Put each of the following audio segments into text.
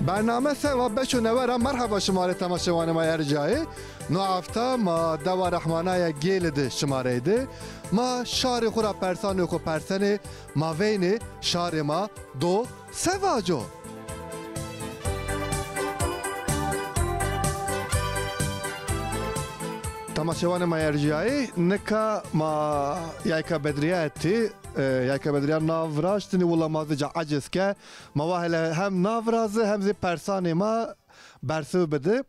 برنامه سوا بچو نوارا مرحبا شماره تماشاوان ما ارجایی نو هفته ما دوا رحمانه گیل ده شماره ده ما شار خورا پرسان خو پرسن ما وین شار ما دو سوا جو تماشاوان ما ارجایی نکا ما یایکا بدریه تی یکی بدریان نافراشتنی ولی مازه جا عجز که مواهل هم نافرازه هم زی پرسانی ما برسو بده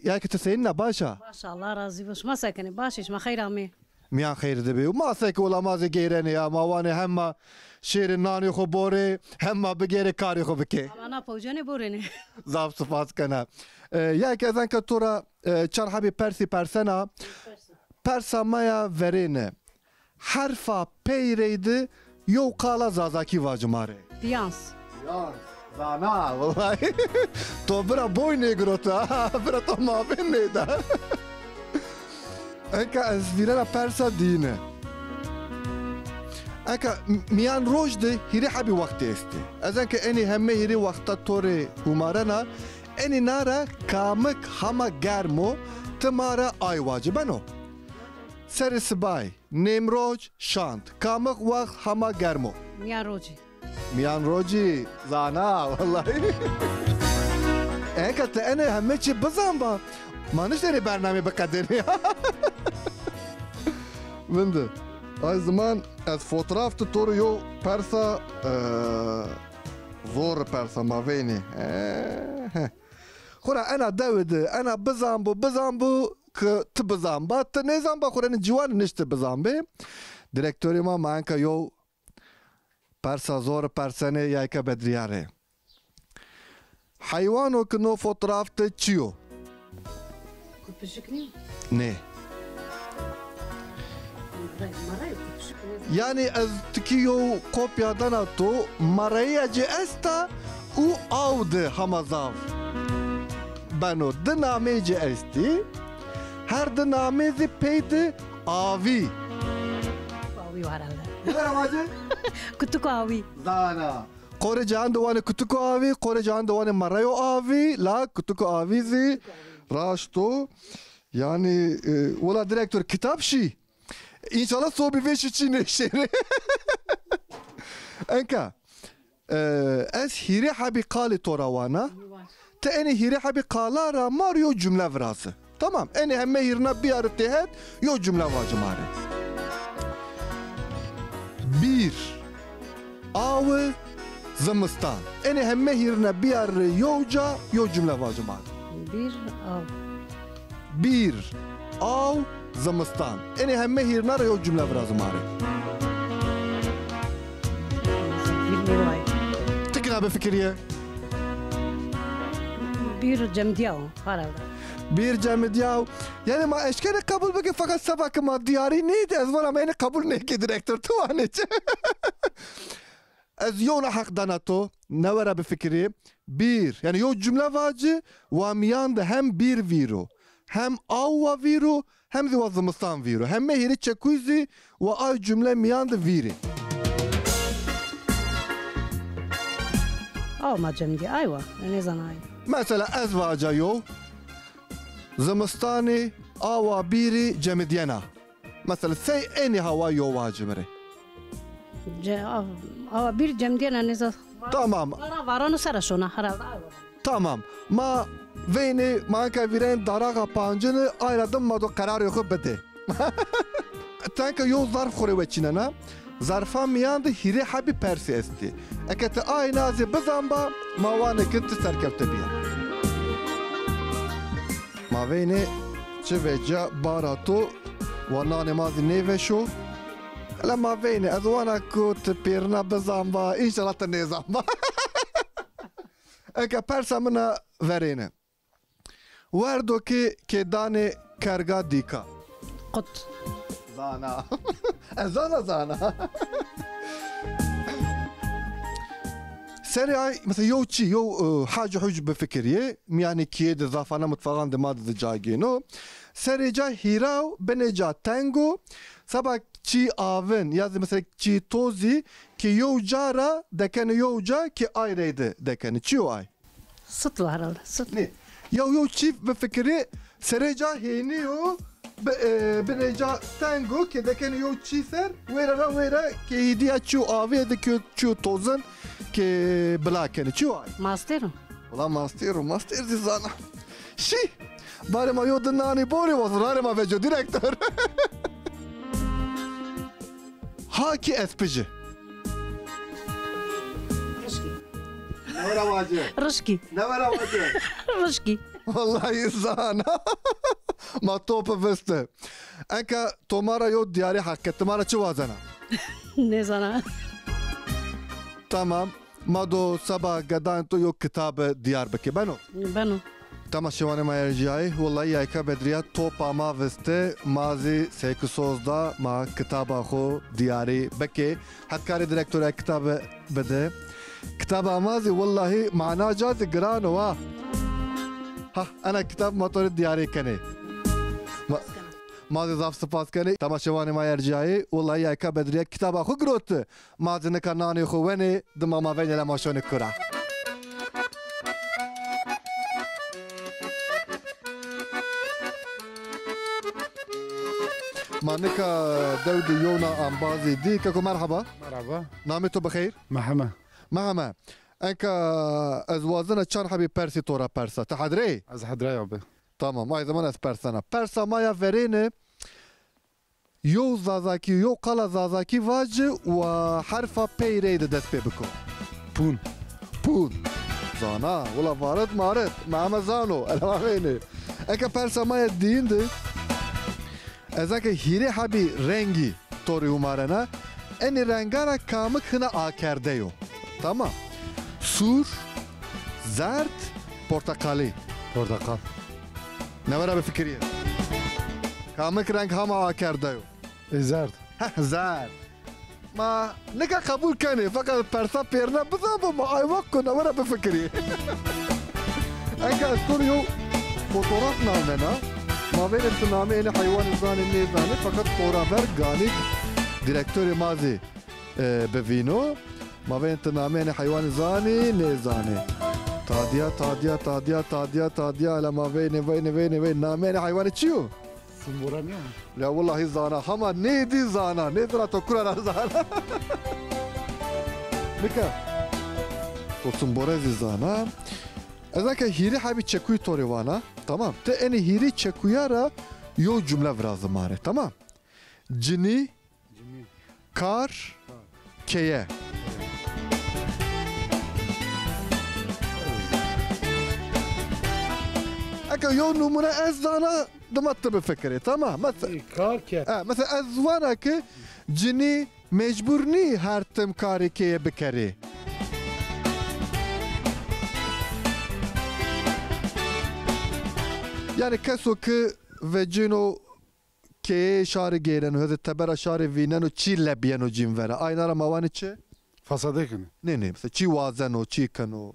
یکی تسین نباشا باشه الله راضی باش ما سکنی باشیش ما خیر آمی میان خیر دبی و ما سک ولی مازه گیرنی یا موانه هم شیر نانی خو بوره هم بگیره کاری خو بکی اما پوجانی بورینه زاف صفات کنه یکی از اینکه تو را چرحبی پرسی پرسنا پرسا مایا ورینه حرفا پیرeydi یو قالا زازاکی واجماره بیانس زانا والله تو برا بوی نگروتا برا تو مابین نیده انکا از ویرنا پرسا دینه انکا میان روش ده هیری حبی وقتی استی از انکا اینی همه هیری وقتا توری همارنا اینی نارا کامک همه گرمو تمارا آی واجبنو سر سبای نیمروج شاند کامک وقت همه گرمو میان روجی زانا والله اینکه تا اینه همه چی بزن با مانش داری برنامه بقدری منده آی زمان از فوتراف تو یو پرسا زور پرسا ما وینی خورا انا داوده انا بزن بو که تو بزن با تو نیزن با خورا جوان نشته بزن بی دیرکتوری ما مانکا یو پرسا زور پرسنه یایکا بدریاره حیوانو که نو فوتراف ته چیو نه یعنی از تکیو کپیا دانا تو مرایی جه استا او آو ده همزاف بنو ده نامه جه استی هر ده نامه زی پید آوی آوی وارالده نگرم آجه؟ کتوکو آوی زانا قور جهان دوانه کتوکو آوی قور جهان دوانه مرایو آوی لا کتوکو آوی زی راشتو yani valla direktör kitap şi İnşallah soğuk bir veş için neşeri enka ez hiri habi kali toravana te eni hiri habi kalara mario cümle vrası tamam eni hemme hirna bir arı tehet yo cümle vacımare bir avı zımıstan eni hemme hirna bir arı yoca yo cümle vacımare bir av زمستان اینی همه هیرنا رو یو جمله برازم آره تکنا به فکریه bir cemdiyav herhalde bir cemdiyav yani ma eşkere kabul beke fakat sabah ki ma diyari neydi ez var ama yani kabul ne ki direktör tuvaneci ez yona hak danato ne var be fikriye bir yani yo cümle vacı ve miyanda hem bir viro hem avva viro hem de vazımıstan viro. Hem mehiri çekuzi ve ay cümle miyandı viri. Ama cemdi ayva. Ne zaman ay? Mesela ez vaca yo. Zımıstani ava biri cemidiyena. Mesela sey eni hava yo vacımere. Ava bir cemdiyena ne zaman? Tamam. Varanı saraşona herhalde ayva. Tamam. Ma veyni manka viren daraga pancını ayradım ma do karar yok bede. Tanka yo zarf khore veçinana zarfa miyandı hiri habi persi esti. Ekete ay nazi bizamba mawane kinti serkefte biya. Ma veyni çiveca barato wana nemazi neveşo. La ma veyni azwana kut pirna bizamba inşallah ta nezamba. Eke persa mina verene. وردو که دانه کرگا دیکا قط زانا زانا سری ay مثلا یو چی یو حاجه حج بفکریه میانی کیه ده زافانه متفقان ده ماده ده جاگینو سری جا هیراو بنه جا تنگو سبا چی آون یا مثلا چی توزی که یو جارا دکنه یو جا که آی ریده دکنه چیو آی Sıt var herhalde. Sıt. Ne? Yo çift bir fikri sereca heniyo bereca tango ki deken yo çiser vera ki hidiya çu avi de çu tozun ki blaken çu ay. Masterim. Ulan master zana. Şi. Bari ma yo nani bori was rare ma vejo direktör. Haki espici. Rışki. Ne var avacı? Rışki. Ne var avacı? Rışki. Vallahi zana. Ma topu veste. Enka tomara yo diyari hakket. Tomara çı vazana. Ne zana? Tamam. Mado sabah gadan to yo kitabı Diyarbakır. Ben o. Ben o. Tamam şivane ma yerciyay. Vallahi yayka bedriya topa ma veste. Mazi sekusozda ma kitaba ho diyari beke. Hakkari direktöre kitabı bede. Kitaba mazi vallahi mana cazı gran wa. Ha ana kitap motoru diyari kane. Mazi zaf spas kane. Tamam şivane ma yerciyay. Vallahi yayka bedriya kitaba ho grotu. Mazi ne kanani ho vene. Dımama vene la maşonu kura. مانكا دودي يونا أمبازي دي كاكو مرحبا مرحبا نامتو بخير محمد مهما انكا ازوازنا تشان حبي بيرسي تورا بيرسا تحضري از حضرای آبه تمام ما زمان از بيرسانا بيرسا مايا فيريني يو زازاكي يو قلا زازاكي واج وحرفا بيري دست بي بكو پون بون زانا ولا فارد مارد مهما زانو انا ما فيني انكا بيرسا مايا دين دي ازاك هيري حبي رنگي توري umarana eni rengara kamık hına akerdeyo. Tamam. Sur, zert, portakali. پرتقال Ne var abi fikriye? Kamık renk hama akerdeyo. زرد Heh, zert. Ma ne kadar kabul kani fakat persa perna bızabı ma ayvak ko ne var abi fikriye? Enka soruyor fotoğraf namena. ما بين التنامي إلى حيوان الزاني النيزاني فقط فورافر غاني ديريكتوري مازي بفينو ما بين التنامي إلى حيوان الزاني نيزاني تاديا لا ما بين نامي إلى حيوان تشيو سنبورانيا لا والله زانا هما نيدي زانا نيدرا تكرا زانا بكا توسمبورازي زانا اذا هيري حبي تشكوي توريوانا tamam te eni hiri çekuyara yo cümle biraz mare tamam cini kar keye aka yo numune ez dana dımattı bir fikri tamam mesela کار کرد mesela ez vana ki cini mecbur ni her tim kari keye bikeri yani keso ki vecino ke şari geren hadi tabara şari vinen o çi lebyen o cinvera aynara mavani çi فساده کنه ne mesela çi vazen o çi kano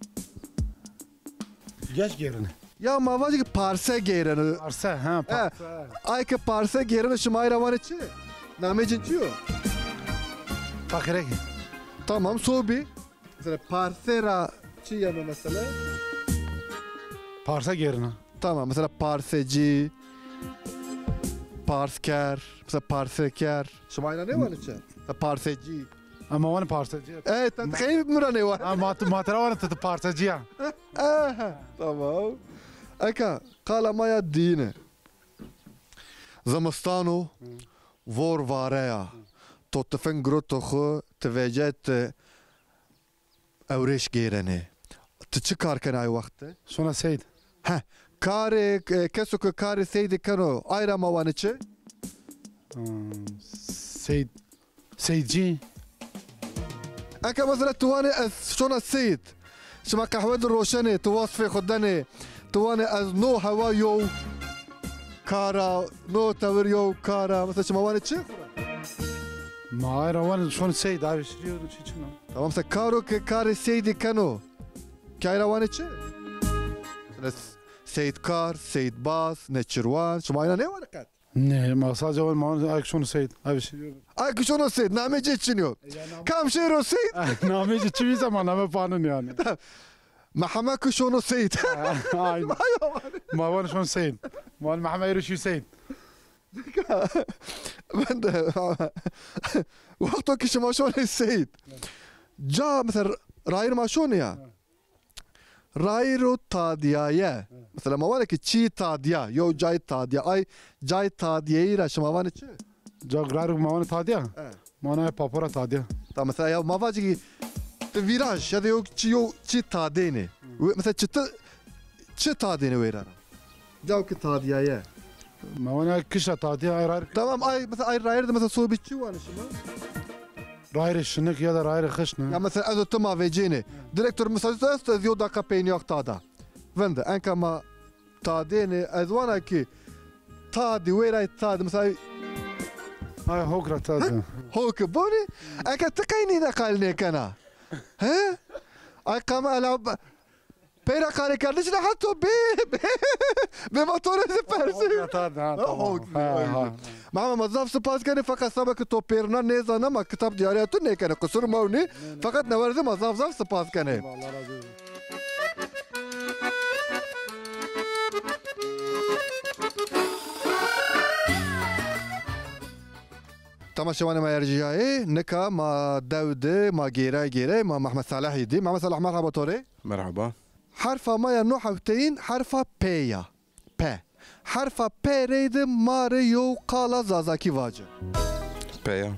گش گرنه ya mavacı ki parse geren o پارسه ها پارسه ay ki parse geren o şimayra vani çi namecin çi o فقیره کن tamam sobi mesela parsera çi yana mesela پارسه گرنه tamam mesela parseci parsker mesela parseker şimayra ne var çi parseci اما وان پارسه جی evet تخيل مرة ne var ما ترى وان تت پارسه جی tamam. Eka kala maya dine. Zamastano vor vareya. To tefen groto xo tevejet evreş gerene. Te çi kar ken ay vakti? شونا سید Ha kare keso ke kare seydi kano ayra mavanı çi? سید سید جی Eka mesela tuvani ez şona seyid. Şima kahved roşane tuvasfe khodane. Tuvani ez no hava yo kara no tavır yo kara. Mesela şima vani çi? ما ایرا وان شون سید آبی شریو چی چنو Tamam sen karo ke kare seydi kano. Kayra vani çi? Seyid kar, seyid bas, neçirwan. Şima ayna ne var kat? نه ما ساجا وان ما ایک شون سید آبی شریو Ay kuşono seyid namece çiniyor. Kam şehro seyid. نامه چی چی زمان نامه پانون یعنی محمد كشونو سيد Aynen. Mavan şon Hüseyin. Mal Muhammed Yürüş Hüseyin. ben de وقتو كش ما شون السيد جا مثلا راير ما شون يا رايرو تاديايا مثلا ما بالك تشي تاديا يو جاي تاديا اي جاي تادياي راش ما بالك Cagrar Mavan Tadiya. Mana Papora Tadiya. طب مثلا يا ما باجي فيراج هذا يو تشي تاديني مثلا تشي تاديني ويرا جاو كتاديايا Mavan Kışa Tadiya ayrar. تمام اي مثلا اي راير مثلا صوب تشي وانا شنو Rayr şınık ya da rayr kışnı. يا مثلا ازو تما فيجيني ديريكتور مسلسل ذيو داكا بينيوك تادا فند انكا ما تاديني ازوانا كي تادي ويراي تاد مثلا Ay Hogra Tadiya. هوك بوني انكا تقيني نقالني كنا ها اي قام العب بيرا قاري كاردش لحتو بموتور سبارسي ماما مزاف سپاس کنه فقط سبک تو پیرنا نیزانه ما کتاب دیاریاتو نه کنه قصور ماونی فقط نورزی مزاف سپاس کنه تماشاواني ما يرجعي نكا ما داود ما جيراي ما محمد صالح يدي محمد صالح مرحبا توري مرحبا حرف ما ينوح وتين حرف بيا ب حرف ب ريد ماريو قال زازاكي واجه بيا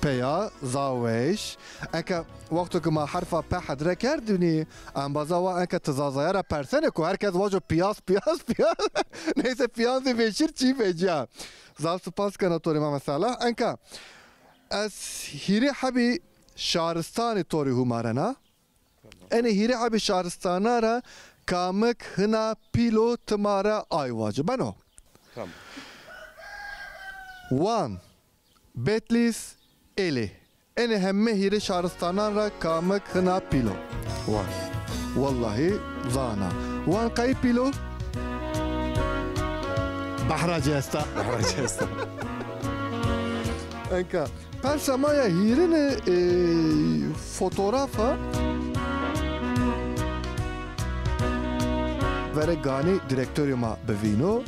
بيا زاويش انك وقتك ما حرف ب حدره كردني ام بازاوا انك تزازايرا پرسنكو herkes واجه بياس neyse piyaz veşir çi veca زال سپاس کنه توری ما مثلا انك از هيري حبي شارستاني توری همارنا اني هيري حبي شارستانا را کامک هنا پیلو تمارا آیواجه بنو Tamam. وان بتلیس الی اني همه هيري شارستانا را کامک هنا پیلو وان والله زانا وان قاي پیلو بحراجي استا بحراجي استا انكا برسمايا هيرين فوتوغرافا ورقاني ديريكتوريوما بفينو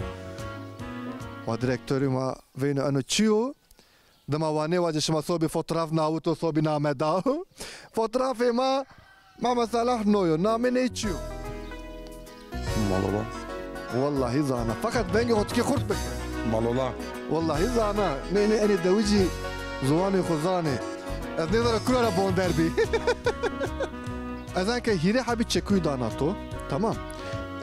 وديريكتوريوما فينو انو تشيو دما واني واجه شما صوبي فوتوغراف ناوتو صوبي نامه داو فوتوغرافي ما ماما صلاح نويو نامي نيتشيو مالولا والله زانا فقط بنجي هوتكي خرط بك مالولا والله زانا نيني اني دوجي زواني خزاني از نظر كلنا بوندر بي ازان که هيري حبي تشكوي داناتو تمام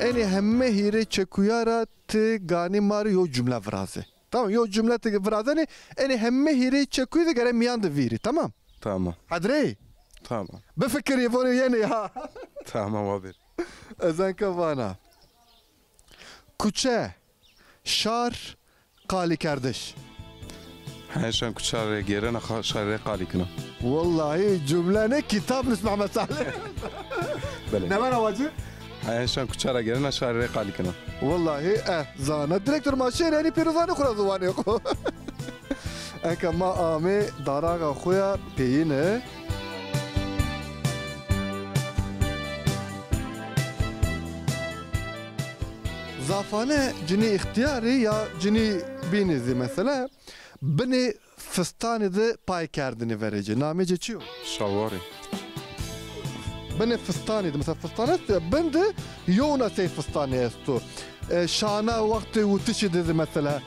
اني همه هيري تشكويارا تغاني ماري يو جمله فرازه تمام يو جمله فرازه اني همه هيري تشكوي دغره ميان دفيري تمام تمام حدري تمام بفكر يبوني يعني ها تمام واضح ازان كفانا کوچه شار قالی کردش هاشان كشار جيران شار قالي كنا والله جمله نه کتاب نسمع مساله بله نمانا واجه هاشان كشار جيران شار قالي كنا والله زانا الديريكتور ماشي يعني بيروزاني خرا زواني خو انك ما امي داراغا خويا بينه زافانه جني اختياري يا جني بينزي مثلا بني فستاني ده پای کردنی ورجه نامه چه چیو شواري بني فستاني ده مثلا فستانه بنده يونا سي فستاني استو شانا وقت وتشي ده مثلا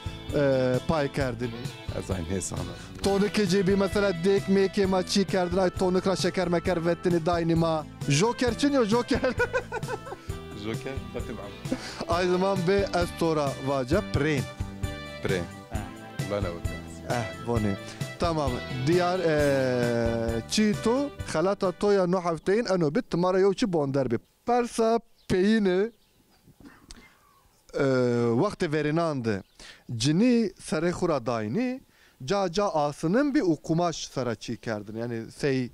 پای کردنی ازاين هيسانا تونك جيبي مثلا ديك ميكي ما تشي كردن اي تونك را شكر مكر وتني دايني ما جوكر چنيو جوكر جوكر بتبع اي زمان به استورا واجه برين برين بلا وكاس بوني تمام ديار چی تو خلاطا تو یا نو هفتین انو بیت مارا یو چی بوندر بی پرسا پینه وقت وریناند جنی سر خورا داینی جا آسنın bir kumaş sara çi kerdin yani sey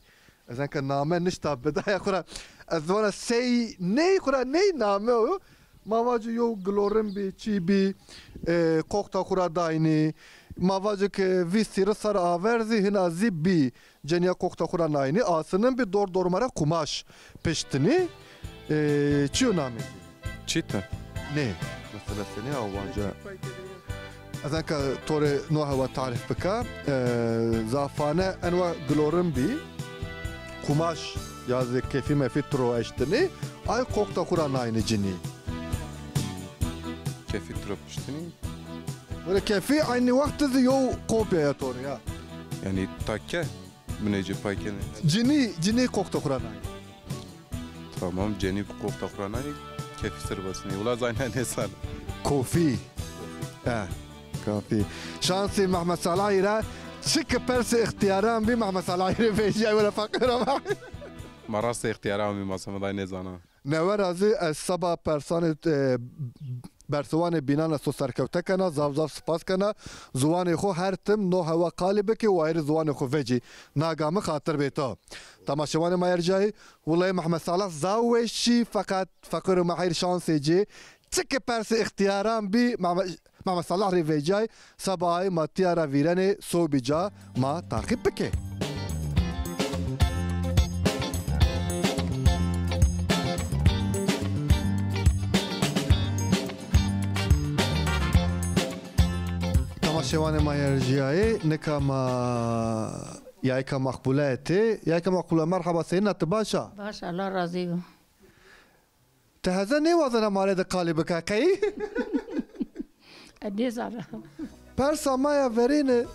ezen ka name nişta bedaya khura azwana sey ne khura ne name o mavacı yo glorim bi çi bi kokta khura dayni mavacı ke visir sar averzi hina zibbi cenya kokta khura nayni asının bir dor dormara kumaş peştini چیو نامی چیتن نه مثلا سنه آوانجا از اینکه طور نوع و تعریف بکن زعفانه انواع گلورن بی kumaş yazı kefi mefi tro eştini ay kokta kuran aynı cini. كيف تروح تشتني Böyle kefi aynı vakti yo kopya ya toru ya. يعني تاكا من يجي بايكن Cini kokta kuran aynı. تمام جاني بقوق تقراني كيف يصير بسني ولا زين نسال Kofi. Kafi. Şansı Mehmet Salah'ı çık persi ihtiyaran bir Mehmet Salah'ı veci vela fakira. مراسي اختيارامي ما سمع نزانا Never azı es sabah persane Bersuane binana so serkevtekana zavzav spaskana zuane xo her tim no hava qalibeki ve ayrı zuane xo veci nagamı xatir beta tamaşavanı mayercayı vallahi Mehmet Salah zaweşi fakat fakir mahir şansıcı çıkı persi ihtiyaran bir Mehmet Salah rivecay sabahı matiyara virene sobica ma takip beke. شوان مايرجياي نكما يايكا مقبولاتي يايكا مقبولة مرحبا سيدنا تباشا باشا الله راضي تهزني وزنا مالي دقالي بكاكي اديس على برسا مايا فرين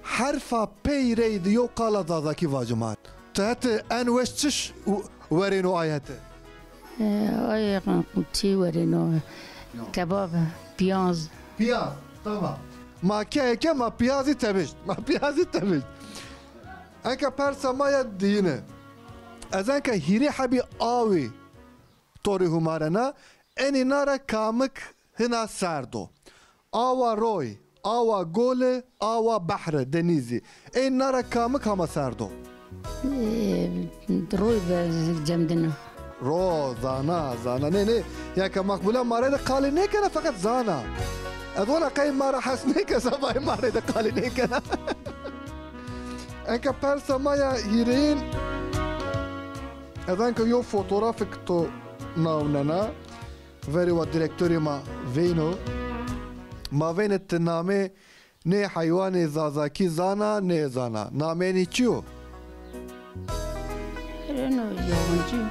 حرفا بي ريد يو قالا دازاكي واجمات تهت ان وشتش ورينو آياته اي تي ورينو كباب بياز بياز tamam ما كيكه ما بيازي تبشت ما بيازي تبشت انك برسا مايا دينه ازانك هيري حبي آوي طوري همارنا اني نارا كامك هنا سردو آوا روي آوا گول آوا بحر دنيزي ان نارا كامك هما سردو روي جمدنا رو زانا نه ياك مقبوله مارد قالي نيك انا فقط زانا اظن قيم ما راح اسنيك سباي مارد قالي نيك انا انك برسا مايا هيرين اذنك يو فوتوغرافيك تو ناوننا فيري و ديريكتوري ما فينو ما فين التنامي ني حيواني زازاكي زانا ني زانا ناميني تشيو رينو يوانجي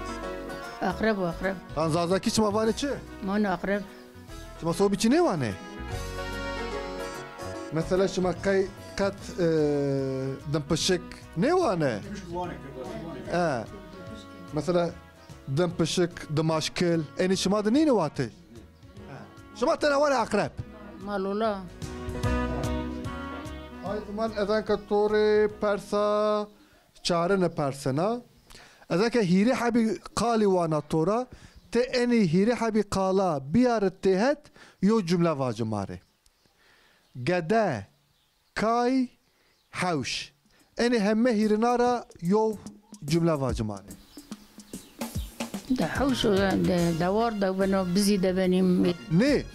اقرب واقرب كان زازاكي شما فاني تشي ما انا اقرب شما صوبي تشي نيواني مثلا شما قي كات دمبشك نيواني مثلا دمبشك دماشكل اني شما دنيني واتي شما تنواني اقرب مالولا هاي زمان اذا كتوري برسا چارن برسنا اذا هيري حبي قالي وانا تورا تاني هيري حبي قالا بيار التهت يو جملة واجماري قدا كاي حوش اني همه هيرنارا يو جملة واجماري ده حوش دوار ده بنو بزي ده بني ني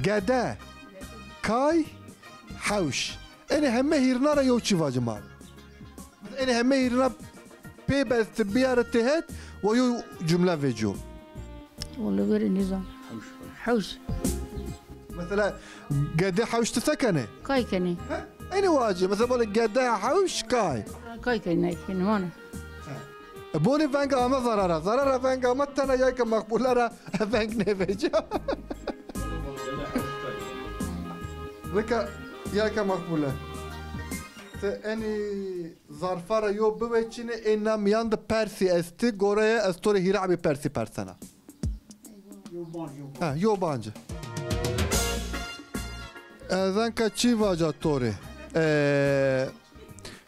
قدا كاي حوش اني همه هيرنارا يو چي واجماري اني همه هيرنارا بي بس بيار التهت ويو جملة فيجو والله غير النظام حوش مثلا قد حوش تسكنه كاي كني اني واجي مثلا بقول قد حوش كاي كاي كني وانا بولي فانجا ما ضرر فانجا ما تنا جايك مقبولة فانج نفجا لك جايك مقبولة اني ظرفارا يو بوچينه انا مياند بيرسي استي غوريا استوري هيرابي بيرسي بيرسنا يو بانج ذنكا چی واجا توره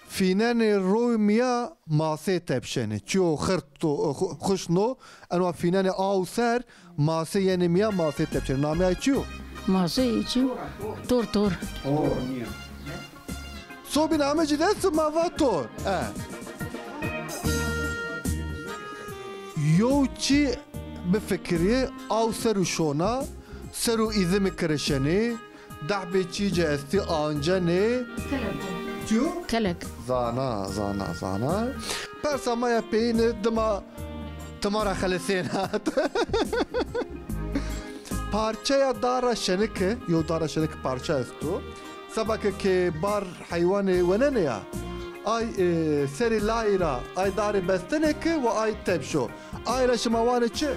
فینن روی میا ماسه تبشنه چیو خرطو خوشنو انو فینن آو سر ماسه یعنی میا ماسه تبشنه نامه های چیو؟ ماسه چیو؟ تور سو بی نامه جده سو ماوا تور یو چی بفکریه آو سرو شونا سرو ایزم کرشنه دعبه چی جاستی آنجانه چیو؟ كلك زانا پرسا مایا پین دما Tımara xalesên hat. Parçaya dara şenike, yo dara şenike parça estu. Sabaka ke bar hayvanı venene ya. Ay seri laira, ay dari besteneke ve ay tepşo. Ayra şimavanı çi?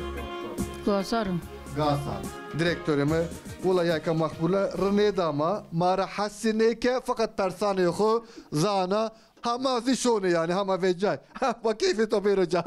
Gazarım. Gasa. Direktörümü Ula yaka makbule rene dama mara hassineke fakat persane yoku zana hamazi şonu yani hama vecay. Bak keyfi topi roca.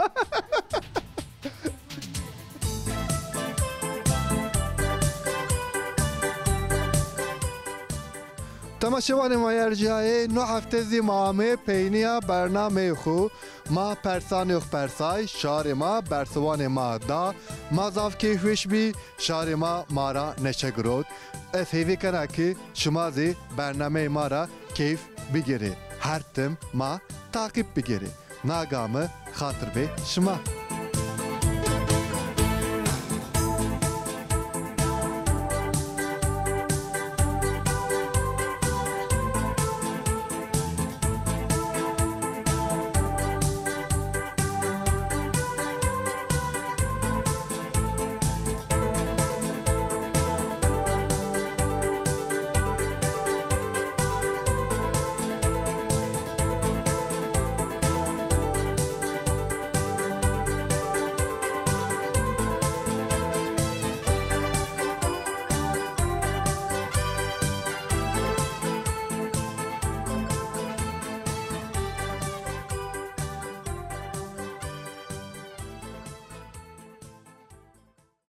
تماشاوان ما یرجای نو هفته زی مامه پینیا برنامه خو ما پرسان یخ پرسای شار ما برسوان ما دا ما زاف کیفش بی شار ما مارا نشگرود از هیوی کنه که شما زی برنامه ما را کیف بگیره هر تم ما تاقیب بگیره ناگامه خاطر به شما